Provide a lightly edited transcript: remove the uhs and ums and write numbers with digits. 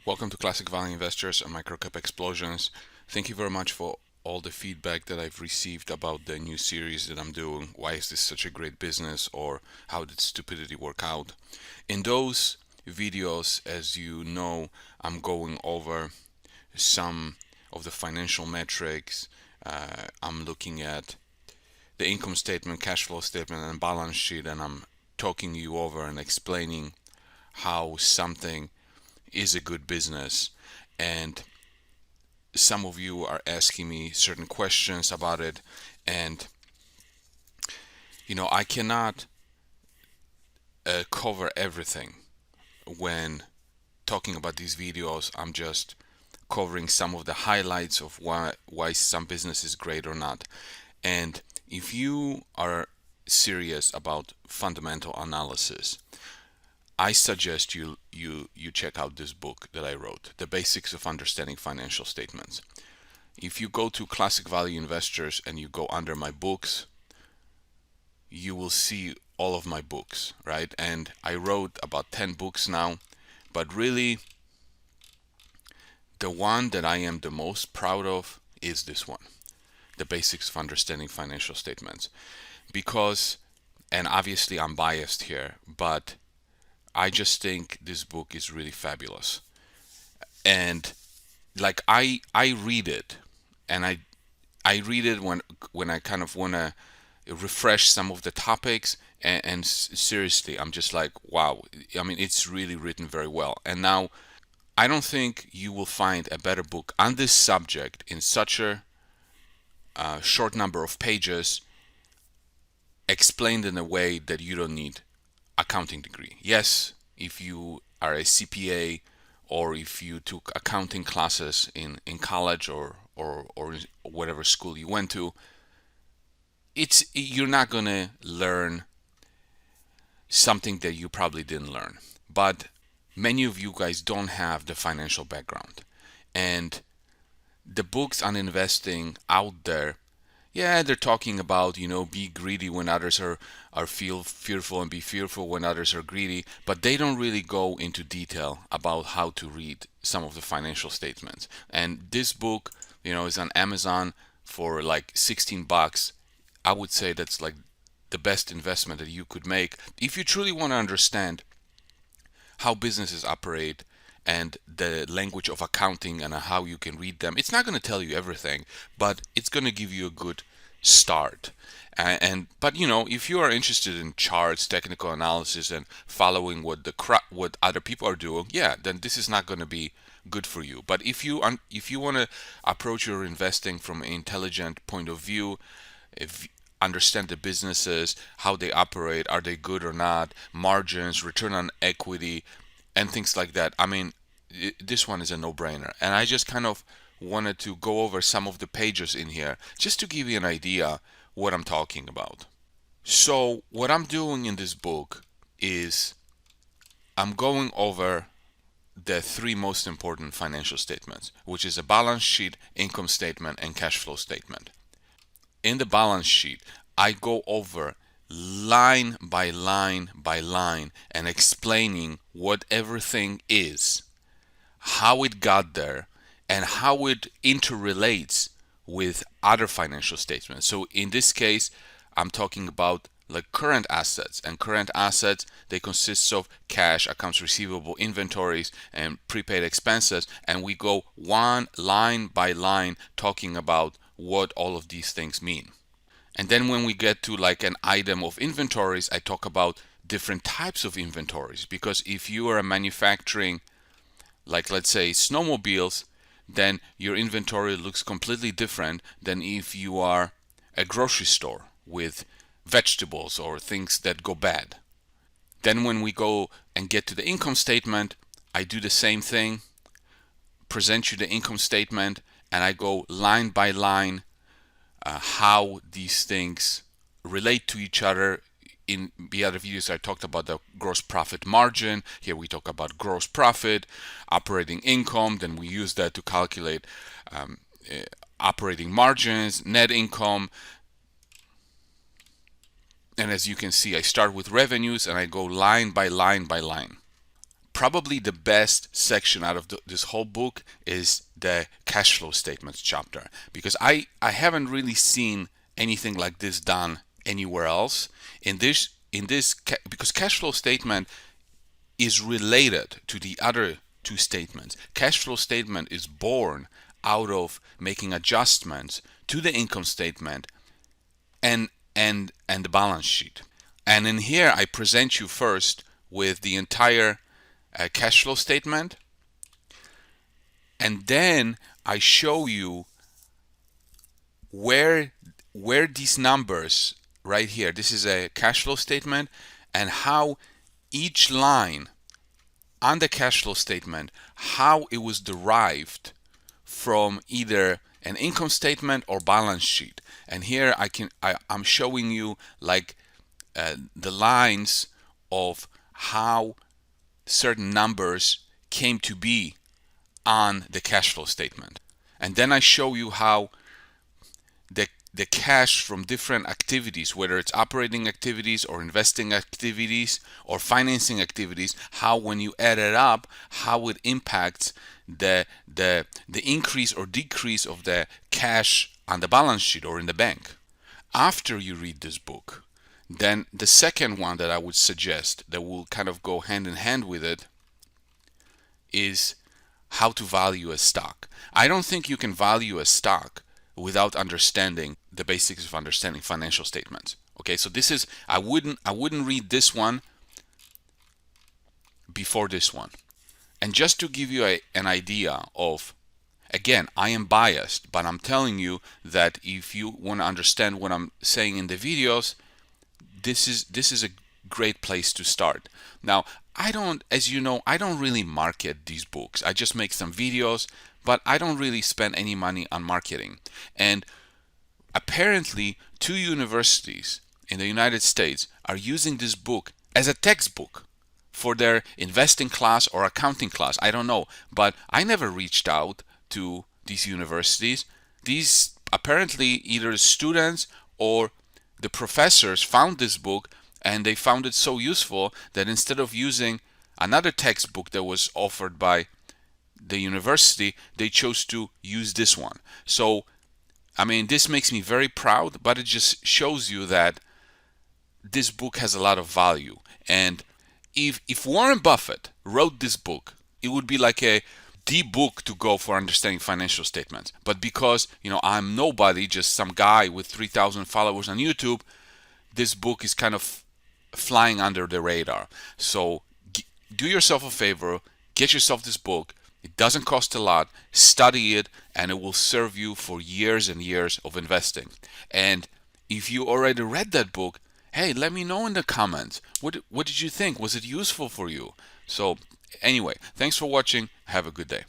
Welcome to Classic Value Investors and Microcap Explosions. Thank you very much for all the feedback that I've received about the new series that I'm doing. Why is this such a great business, or how did stupidity work out? In those videos, as you know, I'm going over some of the financial metrics. I'm looking at the income statement, cash flow statement, and balance sheet, and I'm talking you over and explaining how something is a good business. And some of you are asking me certain questions about it, and I cannot cover everything when talking about these videos. I'm just covering some of the highlights of why some business is great or not. And if you are serious about fundamental analysis, I suggest you check out this book that I wrote, The Basics of Understanding Financial Statements. If you go to Classic Value Investors and you go under my books, you will see all of my books, right? And I wrote about 10 books now, but really the one that I am the most proud of is this one, The Basics of Understanding Financial Statements. Because, and obviously I'm biased here, but I just think this book is really fabulous. And like I read it, and I read it when I kind of want to refresh some of the topics, and seriously, I'm just like, wow. I mean, it's really written very well. And now I don't think you will find a better book on this subject in such a short number of pages, explained in a way that you don't need accounting degree. Yes, if you are a CPA, or if you took accounting classes in college, or whatever school you went to, you're not going to learn something that you probably didn't learn. But many of you guys don't have the financial background. And the books on investing out there, yeah, they're talking about, be greedy when others are feel fearful, and be fearful when others are greedy, but they don't really go into detail about how to read some of the financial statements. And this book, is on Amazon for like 16 bucks. I would say that's like the best investment that you could make if you truly want to understand how businesses operate and the language of accounting and how you can read them. It's not going to tell you everything, but it's going to give you a good start. But if you are interested in charts, technical analysis, and following what other people are doing, yeah, then this is not going to be good for you. But if you want to approach your investing from an intelligent point of view, if understand the businesses, how they operate, are they good or not, margins, return on equity, and things like that. I mean, this one is a no-brainer. And I just kind of wanted to go over some of the pages in here just to give you an idea what I'm talking about. So, what I'm doing in this book is I'm going over the three most important financial statements, which is a balance sheet, income statement, and cash flow statement. In the balance sheet, I go over line by line by line and explaining what everything is, how it got there, and how it interrelates with other financial statements. So in this case, I'm talking about like current assets, and current assets, they consist of cash, accounts receivable, inventories, and prepaid expenses, and we go one line by line talking about what all of these things mean. And then when we get to like an item of inventories, I talk about different types of inventories, because if you are manufacturing, like let's say snowmobiles, then your inventory looks completely different than if you are a grocery store with vegetables or things that go bad. Then when we go and get to the income statement, I do the same thing, present you the income statement, and I go line by line how these things relate to each other. In the other videos, I talked about the gross profit margin. Here we talk about gross profit, operating income. Then we use that to calculate operating margins, net income. And as you can see, I start with revenues and I go line by line by line. probably the best section out of this whole book is the cash flow statements chapter, because I haven't really seen anything like this done anywhere else because cash flow statement is related to the other two statements. Cash flow statement is born out of making adjustments to the income statement and the balance sheet. And in here I present you first with the entire cash flow statement, and then I show you where these numbers right here, this is a cash flow statement, and how each line on the cash flow statement, how it was derived from either an income statement or balance sheet. And here I'm showing you like the lines of how certain numbers came to be on the cash flow statement. And then I show you how the cash from different activities, whether it's operating activities or investing activities or financing activities, how when you add it up, how it impacts the increase or decrease of the cash on the balance sheet or in the bank. After you read this book, then the second one that I would suggest that will kind of go hand in hand with it is how to value a stock. I don't think you can value a stock without understanding the basics of understanding financial statements. Okay, so this is, I wouldn't read this one before this one. And just to give you an idea of, again, I am biased, but I'm telling you that if you want to understand what I'm saying in the videos, this is a great place to start. Now, as you know, I don't really market these books. I just make some videos, but I don't really spend any money on marketing. And apparently, 2 universities in the United States are using this book as a textbook for their investing class or accounting class. I don't know, but I never reached out to these universities. These apparently either students or the professors found this book and they found it so useful that instead of using another textbook that was offered by the university, they chose to use this one. So, I mean, this makes me very proud, but it just shows you that this book has a lot of value. And if Warren Buffett wrote this book, it would be like the book to go for understanding financial statements. But because, I'm nobody, just some guy with 3,000 followers on YouTube, this book is kind of flying under the radar. So do yourself a favor, get yourself this book. It doesn't cost a lot. Study it, and it will serve you for years and years of investing. And if you already read that book, hey, let me know in the comments. What did you think? Was it useful for you? So anyway, thanks for watching. Have a good day.